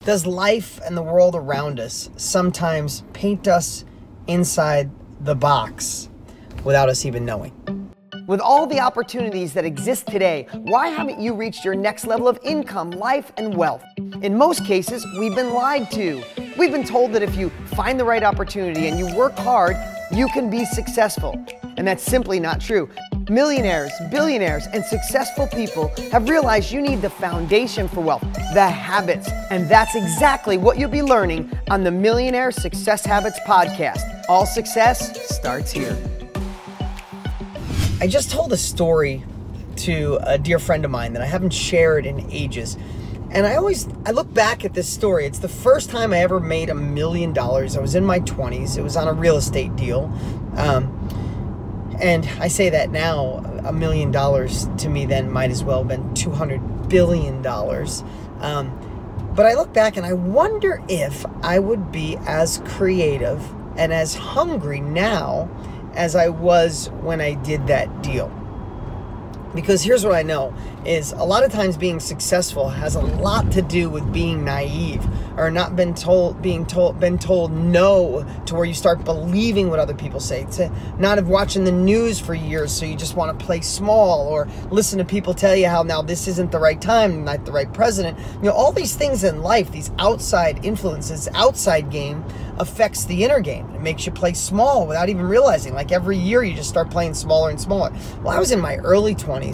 Does life and the world around us sometimes paint us inside the box without us even knowing? With all the opportunities that exist today, why haven't you reached your next level of income, life, and wealth? In most cases, we've been lied to. We've been told that if you find the right opportunity and you work hard, you can be successful. And that's simply not true. Millionaires, billionaires, and successful people have realized you need the foundation for wealth, the habits. And that's exactly what you'll be learning on the Millionaire Success Habits podcast. All success starts here. I just told a story to a dear friend of mine that I haven't shared in ages. And I look back at this story. It's the first time I ever made $1 million. I was in my 20s. It was on a real estate deal. And I say that now, $1 million to me then might as well have been $200 billion. But I look back and I wonder if I would be as creative and as hungry now as I was when I did that deal. Because here's what I know, is a lot of times being successful has a lot to do with being naive or not being told no to where you start believing what other people say, to not have watching the news for years so you just want to play small or listen to people tell you how now this isn't the right time, not the right president. You know, all these things in life, these outside influences, outside game affects the inner game. It makes you play small without even realizing. Like every year you just start playing smaller and smaller. Well, I was in my early 20s,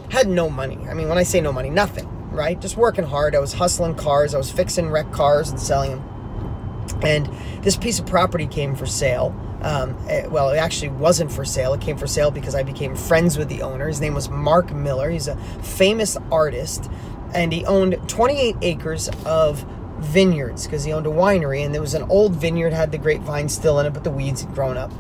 had no money. I mean, when I say no money, nothing, right? Just working hard. I was hustling cars. I was fixing wrecked cars and selling them. And this piece of property came for sale. Well, it actually wasn't for sale. It came for sale because I became friends with the owner. His name was Mark Miller. He's a famous artist, and he owned 28 acres of vineyards because he owned a winery, and there was an old vineyard, had the grapevine still in it, but the weeds had grown up.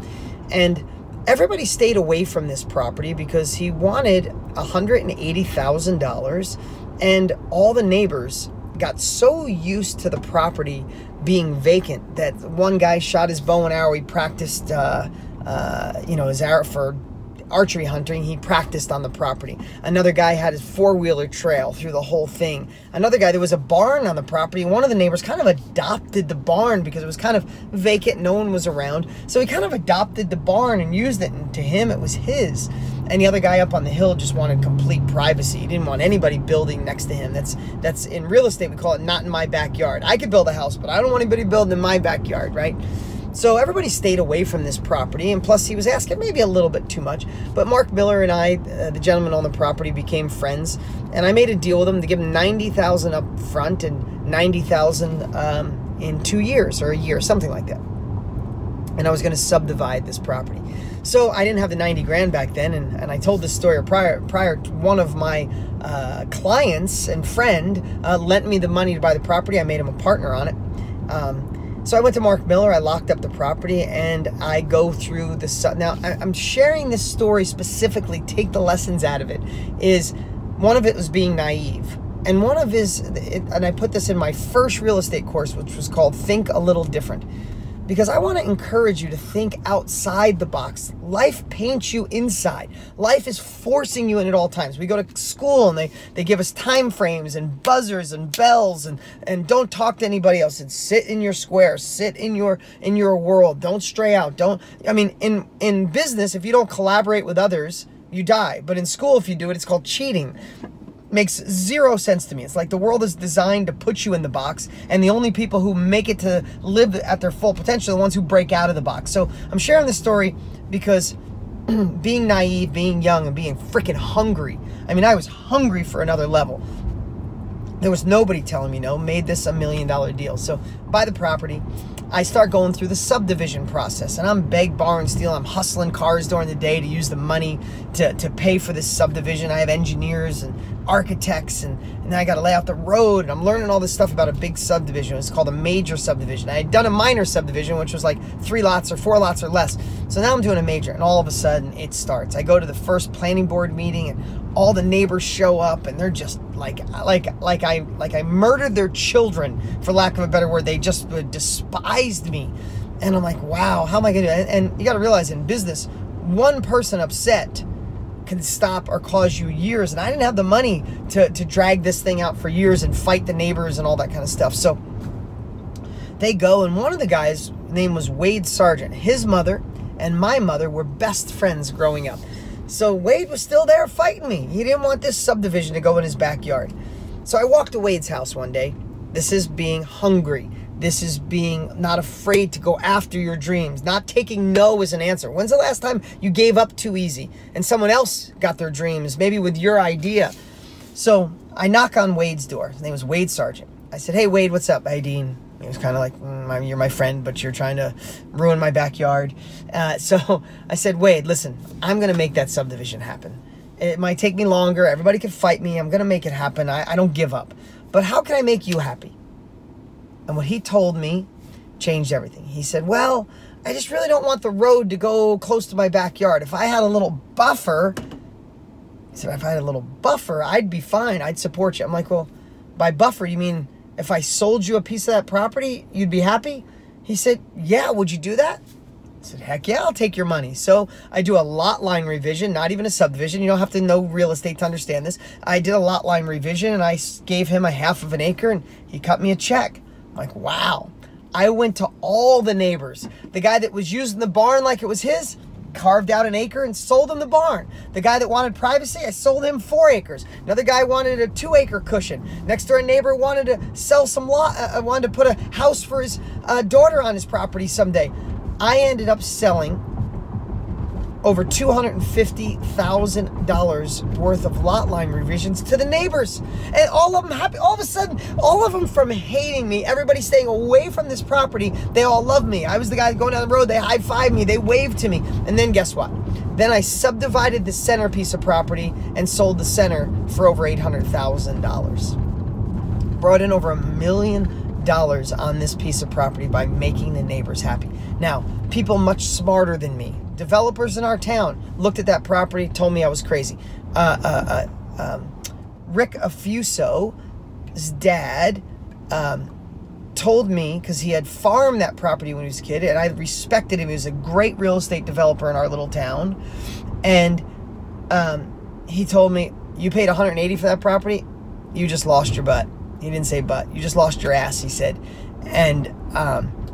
And everybody stayed away from this property because he wanted $180,000, and all the neighbors got so used to the property being vacant that one guy shot his bow and arrow. He practiced, his arrow for archery hunting. He practiced on the property. Another guy had his four-wheeler trail through the whole thing. Another guy, there was a barn on the property. One of the neighbors kind of adopted the barn because it was kind of vacant. No one was around. So he kind of adopted the barn and used it. And to him, it was his. And the other guy up on the hill just wanted complete privacy. He didn't want anybody building next to him. That's in real estate, we call it not in my backyard. I could build a house, but I don't want anybody building in my backyard, right? So everybody stayed away from this property, and plus he was asking maybe a little bit too much. But Mark Miller and I, the gentleman on the property, became friends, and I made a deal with him to give him $90,000 up front and $90,000 in 2 years or a year, something like that. And I was going to subdivide this property. So I didn't have the 90 grand back then, and I told this story prior to one of my clients and friend lent me the money to buy the property. I made him a partner on it. So I went to Mark Miller, I locked up the property, and I go through the... Now, I'm sharing this story specifically, take the lessons out of it, is one of it was being naive. And one of and I put this in my first real estate course, which was called Think a Little Different. Because I want to encourage you to think outside the box. Life paints you inside. Life is forcing you in at all times. We go to school and they give us time frames and buzzers and bells and don't talk to anybody else and sit in your square, sit in your world. Don't stray out. In business, if you don't collaborate with others, you die. But in school, if you do it, it's called cheating. Makes zero sense to me. It's like the world is designed to put you in the box, and the only people who make it to live at their full potential are the ones who break out of the box. So I'm sharing this story because being naive, being young, and being freaking hungry. I mean, I was hungry for another level. There was nobody telling me no, made this $1 million deal. So buy the property. I start going through the subdivision process, and I'm beg, borrow, and steal. I'm hustling cars during the day to use the money to pay for this subdivision. I have engineers and architects, and then I got to lay out the road, and I'm learning all this stuff about a big subdivision. It's called a major subdivision. I had done a minor subdivision, which was like 3 lots or 4 lots or less. So now I'm doing a major, and all of a sudden it starts. I go to the first planning board meeting, and all the neighbors show up, and they're just like I murdered their children, for lack of a better word. They just despised me. And I'm like, wow, how am I going to do it? And you got to realize in business, one person upset can stop or cause you years. And I didn't have the money to drag this thing out for years and fight the neighbors and all that kind of stuff. So they go, and one of the guys' name was Wade Sargent. His mother and my mother were best friends growing up. So Wade was still there fighting me. He didn't want this subdivision to go in his backyard. So I walked to Wade's house one day. This is being hungry. This is being not afraid to go after your dreams, not taking no as an answer. When's the last time you gave up too easy and someone else got their dreams, maybe with your idea? So I knock on Wade's door. His name was Wade Sargent. I said, "Hey, Wade, what's up?" "Hey, Dean." He was kind of like, "You're my friend, but you're trying to ruin my backyard." So I said, "Wade, listen, I'm going to make that subdivision happen. It might take me longer. Everybody can fight me. I'm going to make it happen. I don't give up. But how can I make you happy?" And what he told me changed everything. He said, "Well, I just really don't want the road to go close to my backyard. If I had a little buffer," he said, "if I had a little buffer, I'd be fine. I'd support you." I'm like, "Well, by buffer, you mean if I sold you a piece of that property, you'd be happy?" He said, "Yeah, would you do that?" I said, "Heck yeah, I'll take your money." So I do a lot line revision, not even a subdivision. You don't have to know real estate to understand this. I did a lot line revision, and I gave him a half of an acre, and he cut me a check. I'm like, wow. I went to all the neighbors. The guy that was using the barn like it was his, carved out an acre and sold him the barn. The guy that wanted privacy, I sold him 4 acres. Another guy wanted a 2-acre cushion. Next door neighbor wanted to sell some lot, wanted to put a house for his daughter on his property someday. I ended up selling over $250,000 worth of lot line revisions to the neighbors. And all of them happy. All of a sudden, all of them from hating me, everybody staying away from this property, they all love me. I was the guy going down the road, they high-fived me, they waved to me. And then guess what? Then I subdivided the center piece of property and sold the center for over $800,000. Brought in over $1 million on this piece of property by making the neighbors happy. Now, people much smarter than me, developers in our town, looked at that property, told me I was crazy. Rick Affuso's dad told me, because he had farmed that property when he was a kid, and I respected him. He was a great real estate developer in our little town. And he told me, "You paid $180 for that property, you just lost your butt." He didn't say butt. "You just lost your ass," he said. And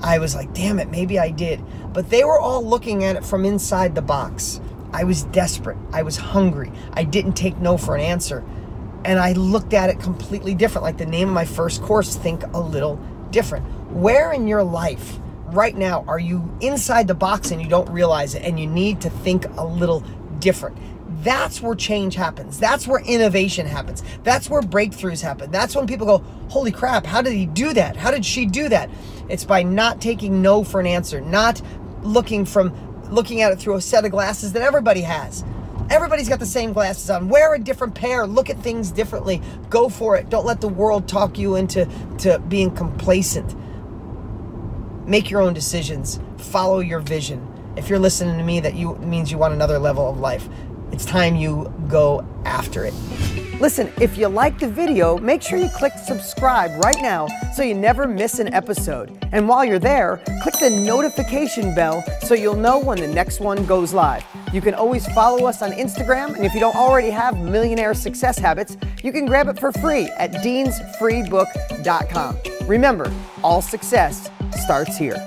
I was like, damn it, maybe I did. But they were all looking at it from inside the box. I was desperate. I was hungry. I didn't take no for an answer. And I looked at it completely different. Like the name of my first course, Think a Little Different. Where in your life right now are you inside the box and you don't realize it, and you need to think a little different? That's where change happens. That's where innovation happens. That's where breakthroughs happen. That's when people go, "Holy crap, how did he do that? How did she do that?" It's by not taking no for an answer, not looking at it through a set of glasses that everybody has. Everybody's got the same glasses on. Wear a different pair. Look at things differently. Go for it. Don't let the world talk you into being complacent. Make your own decisions. Follow your vision. If you're listening to me, that means you want another level of life. It's time you go after it. Listen, if you like the video, make sure you click subscribe right now so you never miss an episode. And while you're there, click the notification bell so you'll know when the next one goes live. You can always follow us on Instagram, and if you don't already have Millionaire Success Habits, you can grab it for free at deansfreebook.com. Remember, all success starts here.